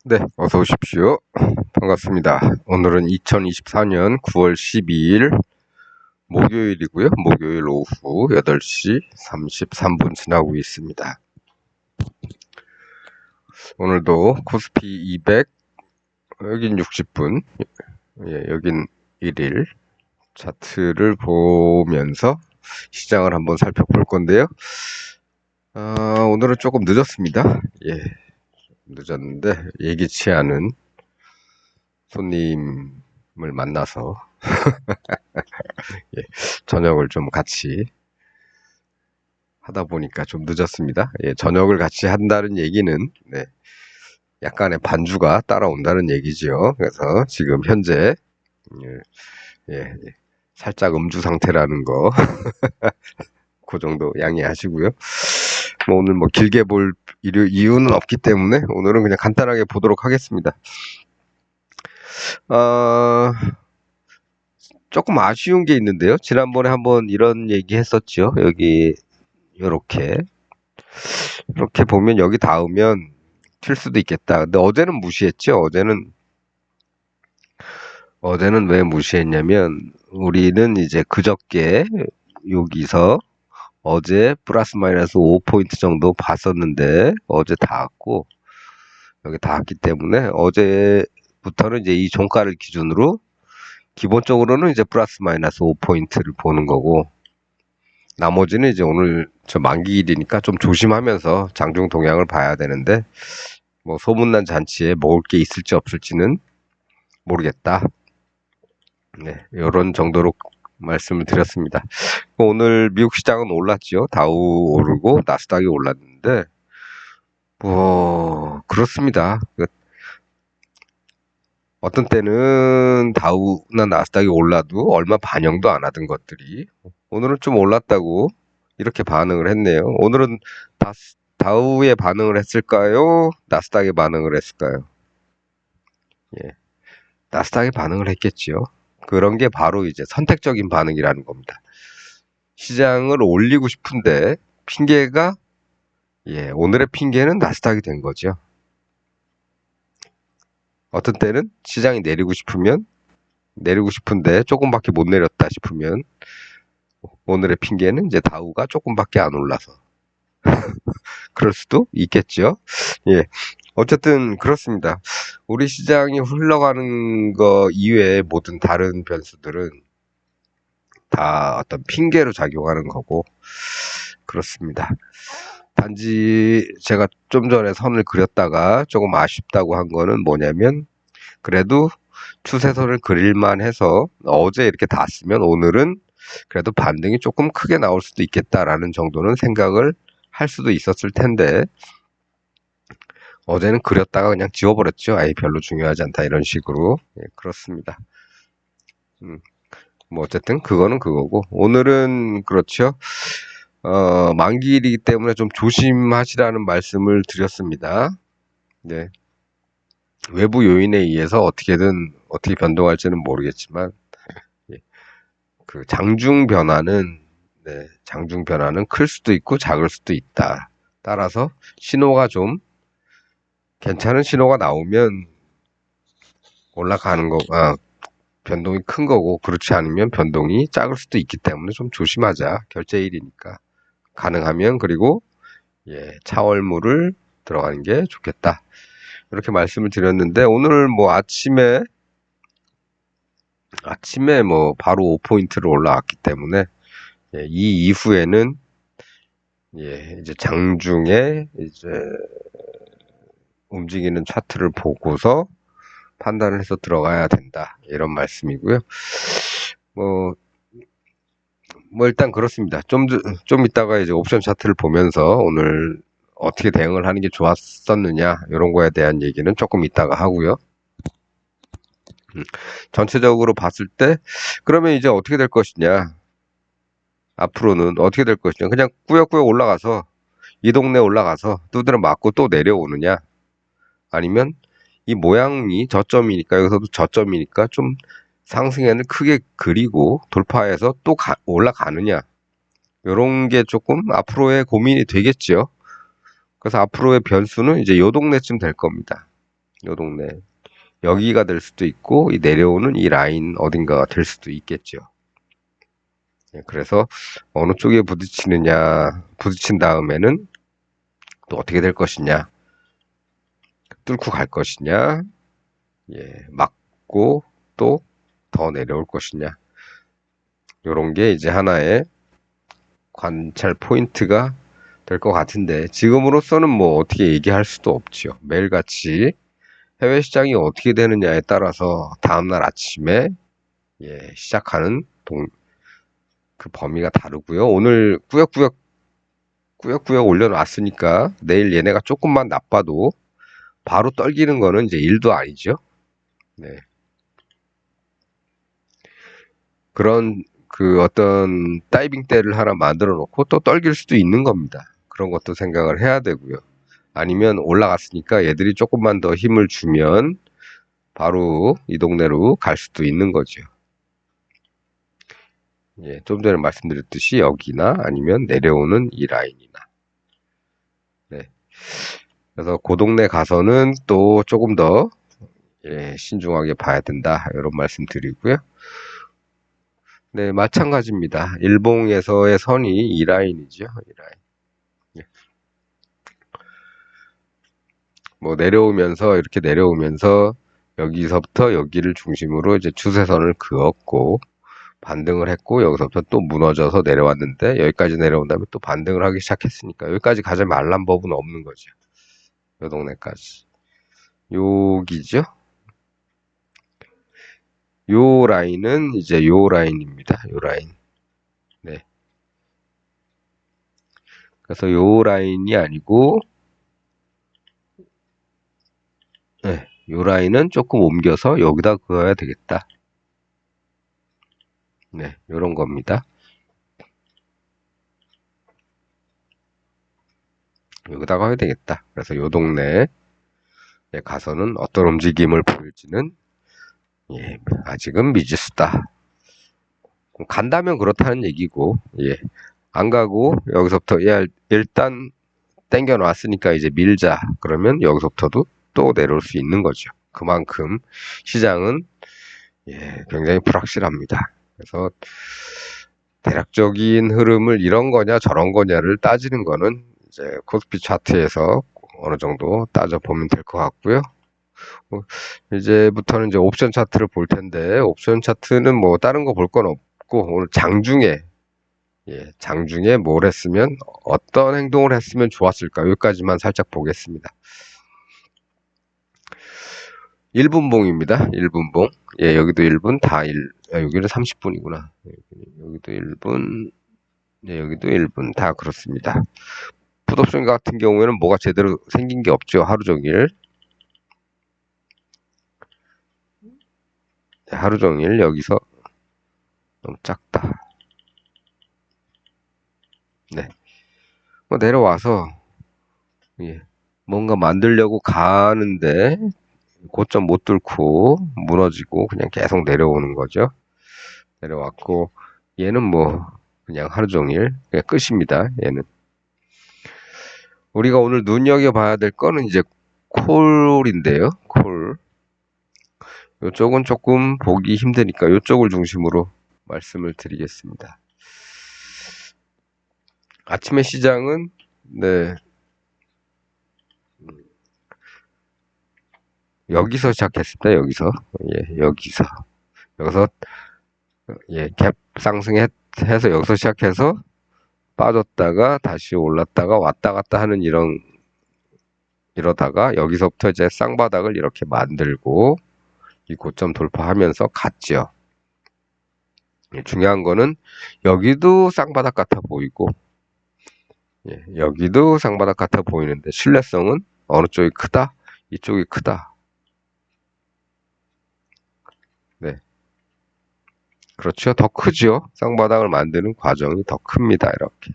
네, 어서 오십시오. 반갑습니다. 오늘은 2024년 9월 12일 목요일이고요. 목요일 오후 8시 33분 지나고 있습니다. 오늘도 코스피 200, 여긴 60분, 여긴 1일 차트를 보면서 시장을 한번 살펴볼 건데요. 오늘은 조금 늦었습니다. 늦었는데 예기치 않은 손님을 만나서 저녁을 좀 같이 하다 보니까 좀 늦었습니다. 저녁을 같이 한다는 얘기는 약간의 반주가 따라온다는 얘기지요. 그래서 지금 현재 살짝 음주 상태라는 거 그 정도 양해하시고요. 오늘 길게 볼 이유는 없기 때문에 오늘은 그냥 간단하게 보도록 하겠습니다. 조금 아쉬운 게 있는데요. 지난번에 한번 이런 얘기 했었죠. 여기 이렇게 보면 여기 닿으면 튈 수도 있겠다. 근데 어제는 무시했죠. 어제는 왜 무시했냐면 우리는 이제 그저께 여기서 어제 플러스 마이너스 5포인트 정도 봤었는데 어제 닿았고 여기 닿았기 때문에 어제부터는 이제 이 종가를 기준으로 기본적으로는 이제 플러스 마이너스 5포인트를 보는 거고 나머지는 이제 오늘 저 만기일이니까 좀 조심하면서 장중 동향을 봐야 되는데 소문난 잔치에 먹을 게 있을지 없을지는 모르겠다. 이런 정도로 말씀을 드렸습니다. 오늘 미국 시장은 올랐죠. 다우 오르고 나스닥이 올랐는데 그렇습니다. 어떤 때는 다우나 나스닥이 올라도 얼마 반영도 안 하던 것들이 오늘은 좀 올랐다고 이렇게 반응을 했네요. 오늘은 다우에 반응을 했을까요? 나스닥에 반응을 했을까요? 나스닥에 반응을 했겠지요. 그런 게 바로 이제 선택적인 반응이라는 겁니다. 시장을 올리고 싶은데 핑계가 오늘의 핑계는 나스닥이 된 거죠. 어떤 때는 시장이 내리고 싶은데 조금밖에 못 내렸다 싶으면 오늘의 핑계는 이제 다우가 조금밖에 안 올라서 그럴 수도 있겠죠. 어쨌든 그렇습니다. 우리 시장이 흘러가는 거 이외의 모든 다른 변수들은 다 어떤 핑계로 작용하는 거고 그렇습니다. 단지 제가 좀 전에 선을 그렸다가 조금 아쉽다고 한 거는 뭐냐면 그래도 추세선을 그릴만 해서 어제 이렇게 닿았으면 오늘은 그래도 반등이 조금 크게 나올 수도 있겠다라는 정도는 생각을 할 수도 있었을 텐데 어제는 그렸다가 그냥 지워버렸죠. 아예 별로 중요하지 않다 이런 식으로. 그렇습니다. 어쨌든 그거는 그거고 오늘은 그렇죠. 만기일이기 때문에 좀 조심하시라는 말씀을 드렸습니다. 외부 요인에 의해서 어떻게 변동할지는 모르겠지만 그 장중 변화는 클 수도 있고 작을 수도 있다. 따라서 신호가 좀 괜찮은 신호가 나오면 올라가는 거, 변동이 큰 거고 그렇지 않으면 변동이 작을 수도 있기 때문에 좀 조심하자. 결제일이니까 가능하면 그리고 차월물을 들어가는 게 좋겠다. 이렇게 말씀을 드렸는데 오늘 아침에 바로 5포인트를 올라왔기 때문에 이 이후에는 이제 장중에 이제 움직이는 차트를 보고서 판단을 해서 들어가야 된다. 이런 말씀이고요. 일단 그렇습니다. 좀 이따가 이제 옵션 차트를 보면서 오늘 어떻게 대응을 하는 게 좋았었느냐 이런 거에 대한 얘기는 조금 이따가 하고요. 전체적으로 봤을 때 그러면 이제 어떻게 될 것이냐, 앞으로는 어떻게 될 것이냐, 그냥 꾸역꾸역 올라가서 이 동네 올라가서 두드려 맞고 또 내려오느냐, 아니면 이 모양이 저점이니까 여기서도 저점이니까 좀 상승연을 크게 그리고 돌파해서 또 올라가느냐, 이런 게 조금 앞으로의 고민이 되겠죠. 그래서 앞으로의 변수는 이제 요 동네쯤 될 겁니다. 요 동네. 여기가 될 수도 있고, 이 내려오는 이 라인 어딘가가 될 수도 있겠죠. 예, 그래서 어느 쪽에 부딪히느냐, 부딪힌 다음에는 또 어떻게 될 것이냐, 뚫고 갈 것이냐, 예, 막고 또 더 내려올 것이냐. 요런 게 이제 하나의 관찰 포인트가 될 것 같은데, 지금으로서는 뭐 어떻게 얘기할 수도 없죠. 매일같이 해외 시장이 어떻게 되느냐에 따라서 다음날 아침에 예, 시작하는 그 범위가 다르고요. 오늘 꾸역꾸역 올려놨으니까 내일 얘네가 조금만 나빠도 바로 떨기는 거는 이제 일도 아니죠. 네. 그런 그 어떤 다이빙 대를 하나 만들어 놓고 또 떨길 수도 있는 겁니다. 그런 것도 생각을 해야 되고요. 아니면 올라갔으니까 얘들이 조금만 더 힘을 주면 바로 이 동네로 갈 수도 있는 거죠. 예, 좀 전에 말씀드렸듯이 여기나 아니면 내려오는 이 라인이나. 네. 그래서 그 동네 가서는 또 조금 더 예, 신중하게 봐야 된다. 이런 말씀 드리고요. 네, 마찬가지입니다. 일봉에서의 선이 이 라인이죠. 이 라인. 예. 뭐 내려오면서 이렇게 내려오면서 여기서부터 여기를 중심으로 이제 추세선을 그었고 반등을 했고 여기서부터 또 무너져서 내려왔는데 여기까지 내려온 다음에 또 반등을 하기 시작했으니까 여기까지 가지 말란 법은 없는 거죠. 요 동네까지. 여기죠. 요 라인은 이제 요 라인입니다. 요 라인. 네. 그래서 요 라인이 아니고 네, 요 라인은 조금 옮겨서 여기다 그어야 되겠다. 네, 요런 겁니다. 여기다가 해야 되겠다. 그래서 요 동네에 가서는 어떤 움직임을 보일지는 예, 아직은 미지수다. 간다면 그렇다는 얘기고 예, 안 가고 여기서부터 야, 일단 땡겨 놨으니까 이제 밀자. 그러면 여기서부터도 또 내려올 수 있는 거죠. 그만큼 시장은 예, 굉장히 불확실합니다. 그래서 대략적인 흐름을 이런 거냐 저런 거냐를 따지는 거는 이제 코스피 차트에서 어느 정도 따져보면 될 것 같고요. 이제부터는 이제 옵션 차트를 볼 텐데 옵션 차트는 뭐 다른 거 볼 건 없고 오늘 장중에 예, 장중에 뭘 했으면 어떤 행동을 했으면 좋았을까 여기까지만 살짝 보겠습니다. 1분봉입니다. 1분봉. 예, 여기도 1분 다 여기는 30분이구나. 여기도 1분. 예, 여기도 1분 다 그렇습니다. 풋옵션 같은 경우에는 뭐가 제대로 생긴 게 없죠. 하루 종일. 하루 종일 여기서 너무 작다. 네. 뭐 내려와서 예, 뭔가 만들려고 가는데 고점 못 뚫고 무너지고 그냥 계속 내려오는 거죠. 내려왔고 얘는 뭐 그냥 하루 종일 그냥 끝입니다. 얘는 우리가 오늘 눈여겨봐야 될 거는 이제 콜인데요. 콜. 이쪽은 조금 보기 힘드니까 이쪽을 중심으로 말씀을 드리겠습니다. 아침의 시장은 네 여기서 시작했습니다. 여기서 여기서 예, 갭 상승해서 여기서 시작해서 빠졌다가 다시 올랐다가 왔다 갔다 하는 이러다가 여기서부터 이제 쌍바닥을 이렇게 만들고 이 고점 돌파하면서 갔죠. 예, 중요한 거는 여기도 쌍바닥 같아 보이고 예, 여기도 쌍바닥 같아 보이는데 신뢰성은 어느 쪽이 크다? 이쪽이 크다. 네. 그렇죠. 더 크죠. 쌍바닥을 만드는 과정이 더 큽니다. 이렇게.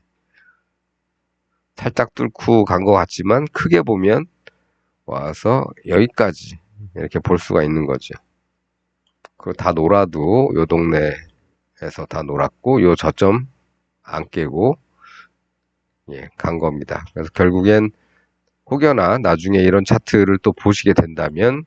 살짝 뚫고 간 것 같지만 크게 보면 와서 여기까지 이렇게 볼 수가 있는 거죠. 그거 다 놀아도 요 동네에서 다 놀았고 요 저점 안 깨고 예, 간 겁니다. 그래서 결국엔 혹여나 나중에 이런 차트를 또 보시게 된다면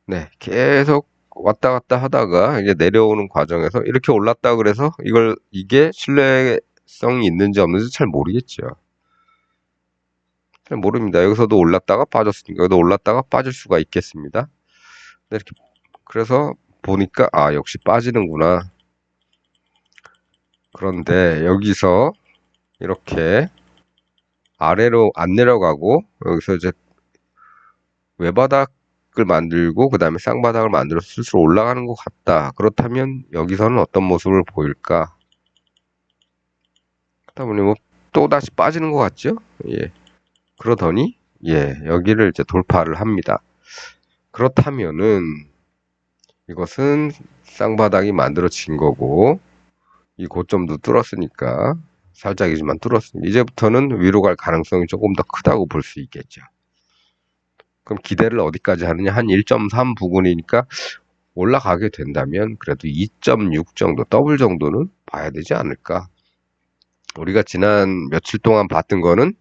네, 계속 왔다 갔다 하다가 이제 내려오는 과정에서 이렇게 올랐다 그래서 이게 신뢰성이 있는지 없는지 잘 모르겠죠. 잘 모릅니다. 여기서도 올랐다가 빠졌으니까 여기도 올랐다가 빠질 수가 있겠습니다. 네, 이렇게 그래서 보니까 역시 빠지는구나. 그런데 여기서 이렇게 아래로 안 내려가고 여기서 이제 외바닥을 만들고 그 다음에 쌍바닥을 만들어서 스스로 올라가는 것 같다. 그렇다면 여기서는 어떤 모습을 보일까? 그러다 보니 뭐 또다시 빠지는 것 같죠? 예. 그러더니 여기를 이제 돌파를 합니다. 그렇다면은 이것은 쌍바닥이 만들어진 거고 이 고점도 뚫었으니까 살짝이지만 뚫었으니 이제부터는 위로 갈 가능성이 조금 더 크다고 볼 수 있겠죠. 그럼 기대를 어디까지 하느냐? 한 1.3 부근이니까 올라가게 된다면 그래도 2.6 정도, 더블 정도는 봐야 되지 않을까? 우리가 지난 며칠 동안 봤던 거는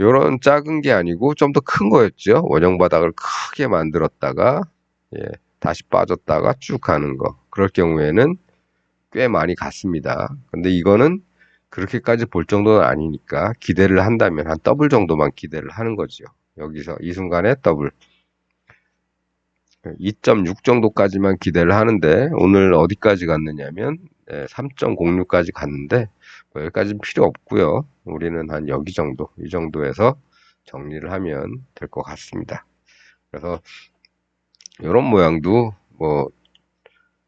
요런 작은 게 아니고 좀 더 큰 거였죠. 원형 바닥을 크게 만들었다가 다시 빠졌다가 쭉 가는 거. 그럴 경우에는 꽤 많이 갔습니다. 근데 이거는 그렇게까지 볼 정도는 아니니까 기대를 한다면 한 더블 정도만 기대를 하는 거죠. 여기서 이 순간에 더블 2.6 정도까지만 기대를 하는데 오늘 어디까지 갔느냐면 3.06까지 갔는데 뭐 여기까지는 필요 없고요. 우리는 한 여기 정도, 이 정도에서 정리를 하면 될 것 같습니다. 그래서 이런 모양도 뭐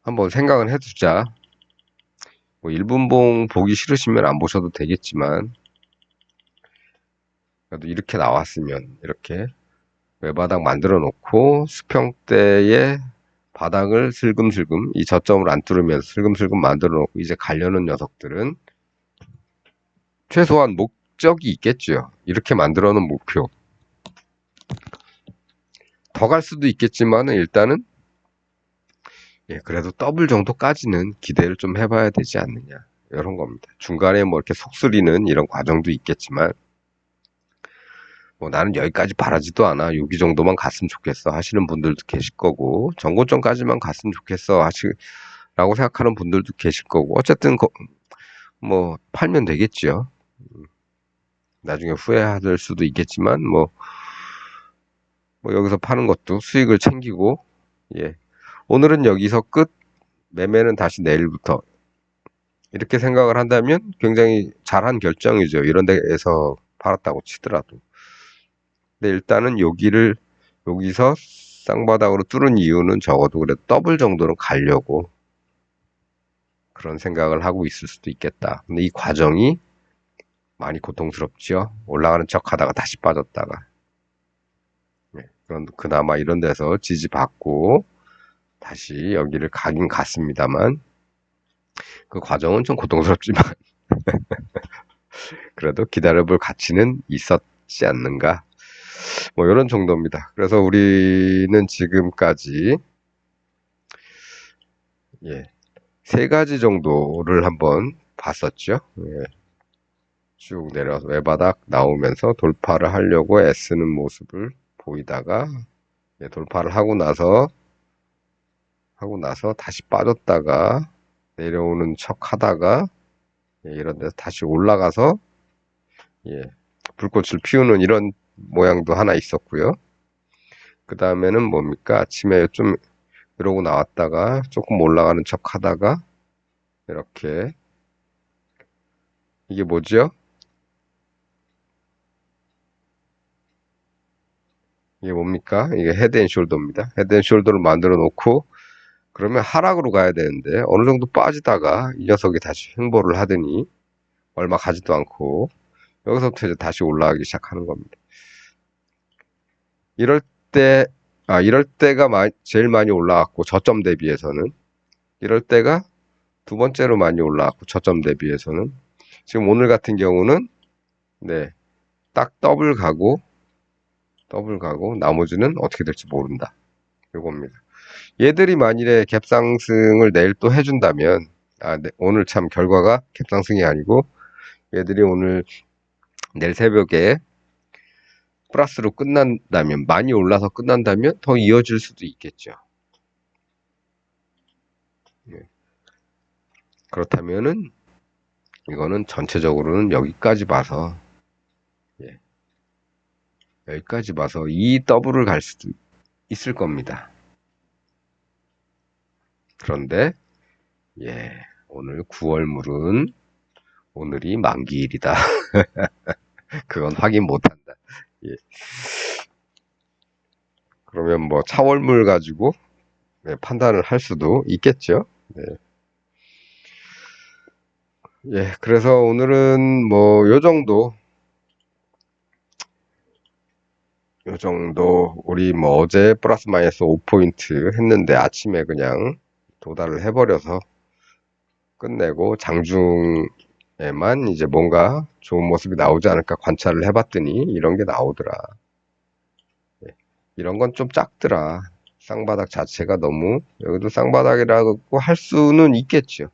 한번 생각은 해두자. 뭐 1분봉 보기 싫으시면 안 보셔도 되겠지만 그래도 이렇게 나왔으면 이렇게 외바닥 만들어 놓고 수평대에 바닥을 슬금슬금 이 저점을 안 뚫으면서 슬금슬금 만들어 놓고 이제 가려는 녀석들은 최소한 목적이 있겠죠. 이렇게 만들어 놓은 목표. 더 갈 수도 있겠지만은 일단은 그래도 더블 정도까지는 기대를 좀 해봐야 되지 않느냐. 이런 겁니다. 중간에 뭐 이렇게 속쓰리는 이런 과정도 있겠지만 뭐 나는 여기까지 바라지도 않아. 여기 정도만 갔으면 좋겠어 하시는 분들도 계실 거고 전고점까지만 갔으면 좋겠어 라고 생각하는 분들도 계실 거고 어쨌든 뭐 팔면 되겠죠. 나중에 후회할 수도 있겠지만 뭐 여기서 파는 것도 수익을 챙기고 오늘은 여기서 끝. 매매는 다시 내일부터 이렇게 생각을 한다면 굉장히 잘한 결정이죠. 이런 데에서 팔았다고 치더라도. 근데 일단은 여기서 쌍바닥으로 뚫은 이유는 적어도 그래도 더블 정도는 가려고 그런 생각을 하고 있을 수도 있겠다. 근데 이 과정이 많이 고통스럽죠. 올라가는 척 하다가 다시 빠졌다가. 그나마 이런 데서 지지받고 다시 여기를 가긴 갔습니다만 그 과정은 좀 고통스럽지만 그래도 기다려볼 가치는 있었지 않는가. 뭐 이런 정도입니다. 그래서 우리는 지금까지 세 가지 정도를 한번 봤었죠. 쭉 내려서 외바닥 나오면서 돌파를 하려고 애쓰는 모습을 보이다가 돌파를 하고 나서 다시 빠졌다가 내려오는 척 하다가 이런 데서 다시 올라가서 불꽃을 피우는 이런 모양도 하나 있었고요. 그 다음에는 뭡니까? 아침에 좀 이러고 나왔다가 조금 올라가는 척 하다가 이렇게 이게 뭐죠? 이게 뭡니까? 이게 헤드앤숄더입니다. 헤드앤숄더를 만들어 놓고 그러면 하락으로 가야 되는데 어느 정도 빠지다가 이 녀석이 다시 횡보를 하더니 얼마 가지도 않고 여기서부터 이제 다시 올라가기 시작하는 겁니다. 이럴 때, 이럴 때가 제일 많이 올라갔고 저점 대비해서는 이럴 때가 두 번째로 많이 올라갔고 저점 대비해서는 지금 오늘 같은 경우는 딱 더블 가고 더블 가고 나머지는 어떻게 될지 모른다. 요겁니다. 얘들이 만일에 갭상승을 내일 또 해준다면, 네, 오늘 참 결과가 갭상승이 아니고 얘들이 오늘 내일 새벽에 플러스로 끝난다면, 많이 올라서 끝난다면 더 이어질 수도 있겠죠. 네. 그렇다면은 이거는 전체적으로는 여기까지 봐서, 예, 여기까지 봐서 이 더블을 갈 수도 있을 겁니다. 그런데 오늘 9월물은 오늘이 만기일이다. 그건 확인 못한다. 예. 그러면 뭐 차월물 가지고 판단을 할 수도 있겠죠. 네. 그래서 오늘은 뭐 요 정도 우리 뭐 어제 플러스 마이너스 5포인트 했는데 아침에 그냥 도달을 해버려서 끝내고 장중에만 이제 뭔가 좋은 모습이 나오지 않을까 관찰을 해봤더니 이런 게 나오더라. 이런 건 좀 작더라. 쌍바닥 자체가 너무, 여기도 쌍바닥이라고 할 수는 있겠죠.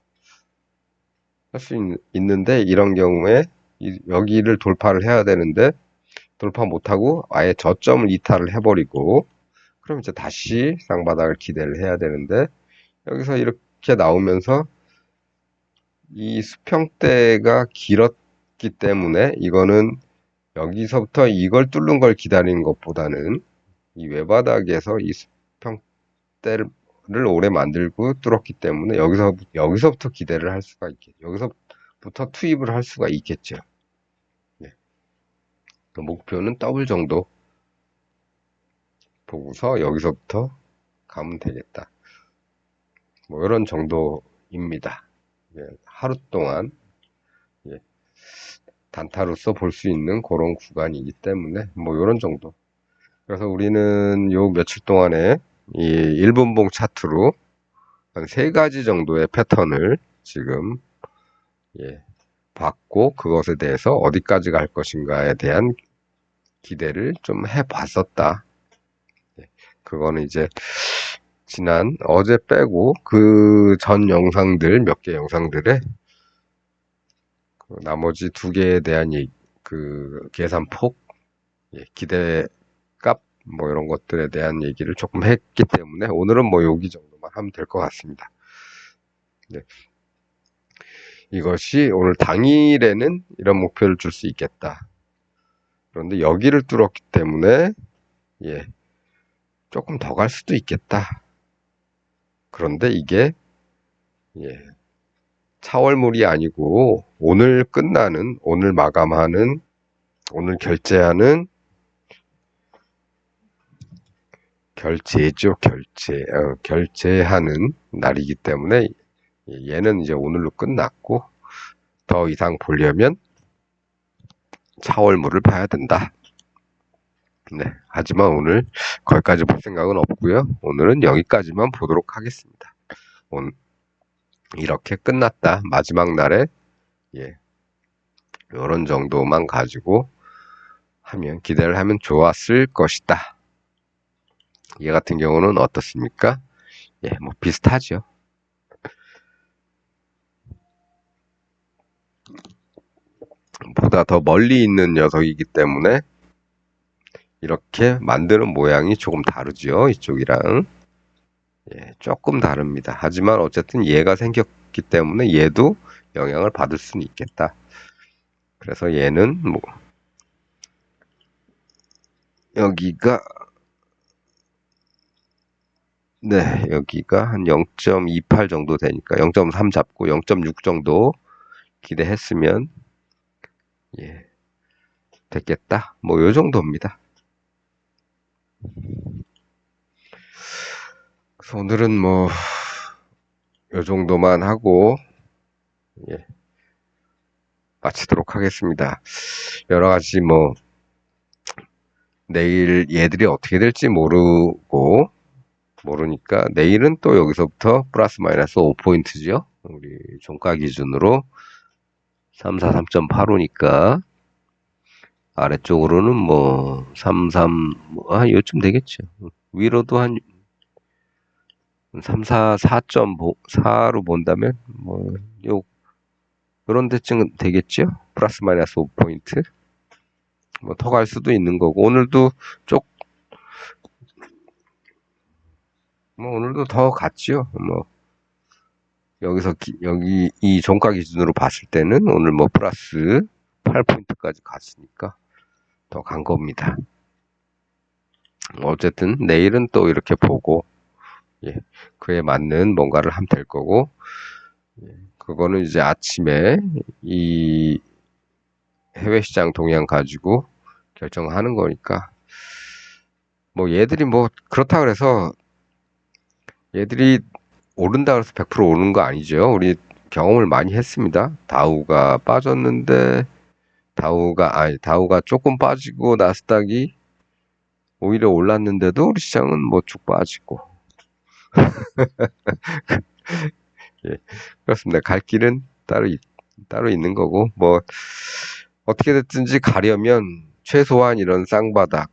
할 수 있는데 이런 경우에 여기를 돌파를 해야 되는데 돌파 못하고 아예 저점을 이탈을 해버리고 그럼 이제 다시 쌍바닥을 기대를 해야 되는데 여기서 이렇게 나오면서 이 수평대가 길었기 때문에 이거는 여기서부터 이걸 뚫는 걸 기다리는 것보다는 이 외바닥에서 이 수평대를 오래 만들고 뚫었기 때문에 여기서부터 기대를 할 수가 있겠죠. 여기서부터 투입을 할 수가 있겠죠. 네. 목표는 더블 정도 보고서 여기서부터 가면 되겠다. 뭐 이런 정도입니다. 하루 동안 단타로서 볼 수 있는 그런 구간이기 때문에 뭐 이런 정도. 그래서 우리는 요 며칠 동안에 이 1분봉 차트로 한 3가지 정도의 패턴을 지금 봤고 그것에 대해서 어디까지 갈 것인가에 대한 기대를 좀 해봤었다. 그거는 이제 어제 빼고 그 전 영상들 몇 개 영상들에 나머지 2개에 대한 그 계산폭, 기대 값, 뭐 이런 것들에 대한 얘기를 조금 했기 때문에 오늘은 뭐 여기 정도만 하면 될 것 같습니다. 네. 이것이 오늘 당일에는 이런 목표를 줄 수 있겠다. 그런데 여기를 뚫었기 때문에 조금 더 갈 수도 있겠다. 그런데 이게 차월물이 아니고 오늘 끝나는, 오늘 마감하는, 오늘 결제하는 결제죠, 결제하는 날이기 때문에 얘는 이제 오늘로 끝났고 더 이상 보려면 차월물을 봐야 된다. 네, 하지만 오늘 거기까지 볼 생각은 없고요. 오늘은 여기까지만 보도록 하겠습니다. 오늘 이렇게 끝났다. 마지막 날에 이런 정도만 가지고 기대를 하면 좋았을 것이다. 얘 같은 경우는 어떻습니까? 뭐 비슷하죠. 보다 더 멀리 있는 녀석이기 때문에 이렇게 만드는 모양이 조금 다르죠. 이쪽이랑 조금 다릅니다. 하지만 어쨌든 얘가 생겼기 때문에 얘도 영향을 받을 수는 있겠다. 그래서 얘는 뭐 여기가 한 0.28 정도 되니까 0.3 잡고 0.6 정도 기대했으면 됐겠다. 뭐 요 정도입니다. 그래서 오늘은 뭐 요 정도만 하고 마치도록 하겠습니다. 여러 가지 뭐 내일 얘들이 어떻게 될지 모르니까 내일은 또 여기서부터 플러스 마이너스 5포인트죠. 우리 종가 기준으로 343.85니까 아래쪽으로는 뭐 33, 요쯤 되겠죠. 위로도 한 3, 4, 4.4로 본다면 뭐 요런 데쯤 되겠죠. 플러스 마이너스 5포인트. 뭐 더 갈 수도 있는 거고 오늘도 더 갔죠. 뭐 여기서 여기 이 종가 기준으로 봤을 때는 오늘 뭐 플러스 8포인트까지 갔으니까 더 간 겁니다. 어쨌든 내일은 또 이렇게 보고 예, 그에 맞는 뭔가를 하면 될 거고 그거는 이제 아침에 이 해외 시장 동향 가지고 결정하는 거니까 뭐 얘들이 뭐 그렇다 그래서 얘들이 오른다 그래서 100% 오는 거 아니죠. 우리 경험을 많이 했습니다. 다우가 빠졌는데 다우가 조금 빠지고 나스닥이 오히려 올랐는데도 우리 시장은 뭐 쭉 빠지고 예, 그렇습니다. 갈 길은 따로 있는 거고 뭐 어떻게 됐든지 가려면 최소한 이런 쌍바닥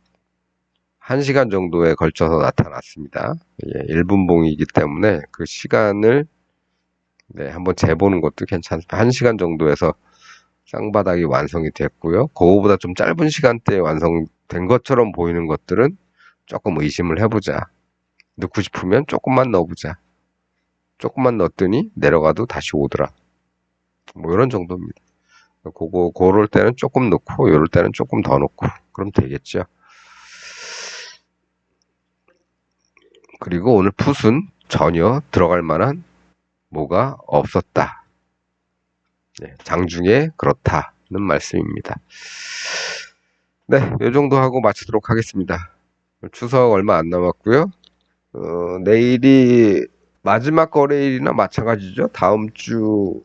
1시간 정도에 걸쳐서 나타났습니다. 예, 1분봉이기 때문에 그 시간을 네, 한번 재보는 것도 괜찮습니다. 1시간 정도에서 쌍바닥이 완성이 됐고요. 그거보다 좀 짧은 시간대에 완성된 것처럼 보이는 것들은 조금 의심을 해보자. 넣고 싶으면 조금만 넣어보자. 조금만 넣었더니 내려가도 다시 오더라. 뭐 이런 정도입니다. 그럴 때는 조금 넣고, 이럴 때는 조금 더 넣고, 그럼 되겠죠. 그리고 오늘 풋은 전혀 들어갈 만한 뭐가 없었다. 네, 장중에 그렇다는 말씀입니다. 네, 이 정도 하고 마치도록 하겠습니다. 추석 얼마 안 남았고요. 내일이 마지막 거래일이나 마찬가지죠. 다음 주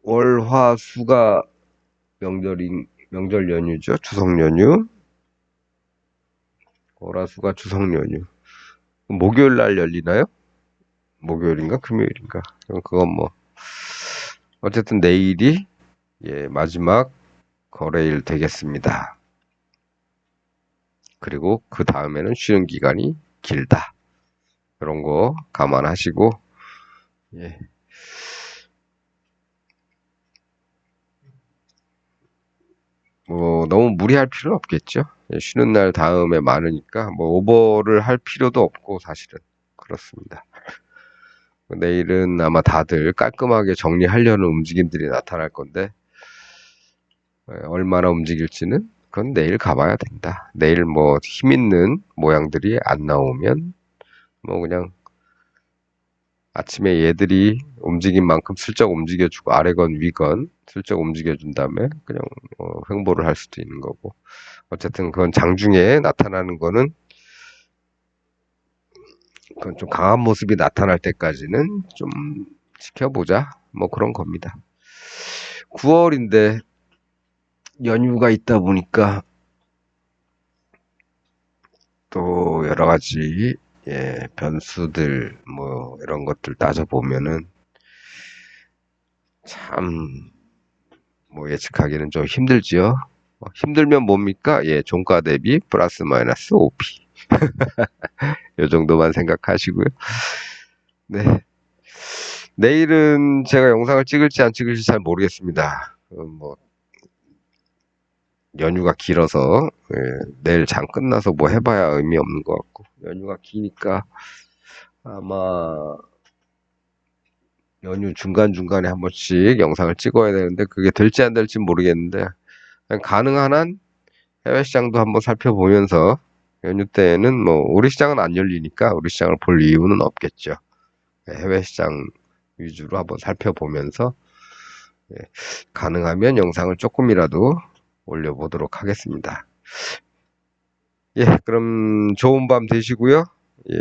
월, 화, 수가 명절 연휴죠. 추석 연휴. 월, 화, 수가 추석 연휴. 목요일 날 열리나요? 목요일인가? 금요일인가? 그건 뭐. 어쨌든 내일이 예, 마지막 거래일 되겠습니다. 그리고 그 다음에는 쉬는 기간이 길다. 이런 거 감안하시고, 예. 뭐, 너무 무리할 필요는 없겠죠. 예, 쉬는 날 다음에 많으니까, 뭐, 오버를 할 필요도 없고, 사실은. 그렇습니다. 내일은 아마 다들 깔끔하게 정리하려는 움직임들이 나타날 건데, 얼마나 움직일지는 그건 내일 가봐야 된다. 내일 뭐 힘 있는 모양들이 안 나오면 뭐 그냥 아침에 얘들이 움직인 만큼 슬쩍 움직여주고 아래건 위건 슬쩍 움직여준 다음에 그냥 횡보를 할 수도 있는 거고 어쨌든 그건 장중에 나타나는 거는 그건 좀 강한 모습이 나타날 때까지는 좀 지켜보자 뭐 그런 겁니다. 9월인데 연휴가 있다 보니까 또 여러 가지 변수들 뭐 이런 것들 따져보면은 참 뭐 예측하기는 좀 힘들지요. 힘들면 뭡니까? 예, 종가 대비 플러스 마이너스 5P. 요 정도만 생각하시고요. 네. 내일은 제가 영상을 찍을지 안 찍을지 잘 모르겠습니다. 뭐 연휴가 길어서 내일 장 끝나서 뭐 해봐야 의미 없는 것 같고 연휴가 기니까 아마 연휴 중간중간에 한 번씩 영상을 찍어야 되는데 그게 될지 안 될지 모르겠는데 그냥 가능한 한 해외 시장도 한번 살펴보면서 연휴 때는 뭐 우리 시장은 안 열리니까 우리 시장을 볼 이유는 없겠죠. 해외 시장 위주로 한번 살펴보면서 가능하면 영상을 조금이라도 올려보도록 하겠습니다. 예, 그럼 좋은 밤 되시고요. 예,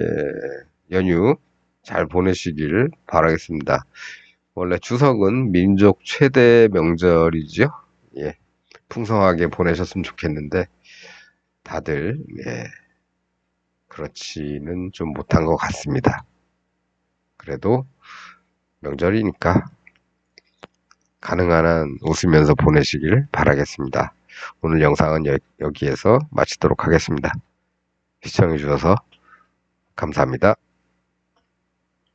연휴 잘 보내시길 바라겠습니다. 원래 추석은 민족 최대 명절이죠. 예, 풍성하게 보내셨으면 좋겠는데 다들 그렇지는 좀 못한 것 같습니다. 그래도 명절이니까 가능한 한 웃으면서 보내시길 바라겠습니다. 오늘 영상은 여기에서 마치도록 하겠습니다. 시청해주셔서 감사합니다.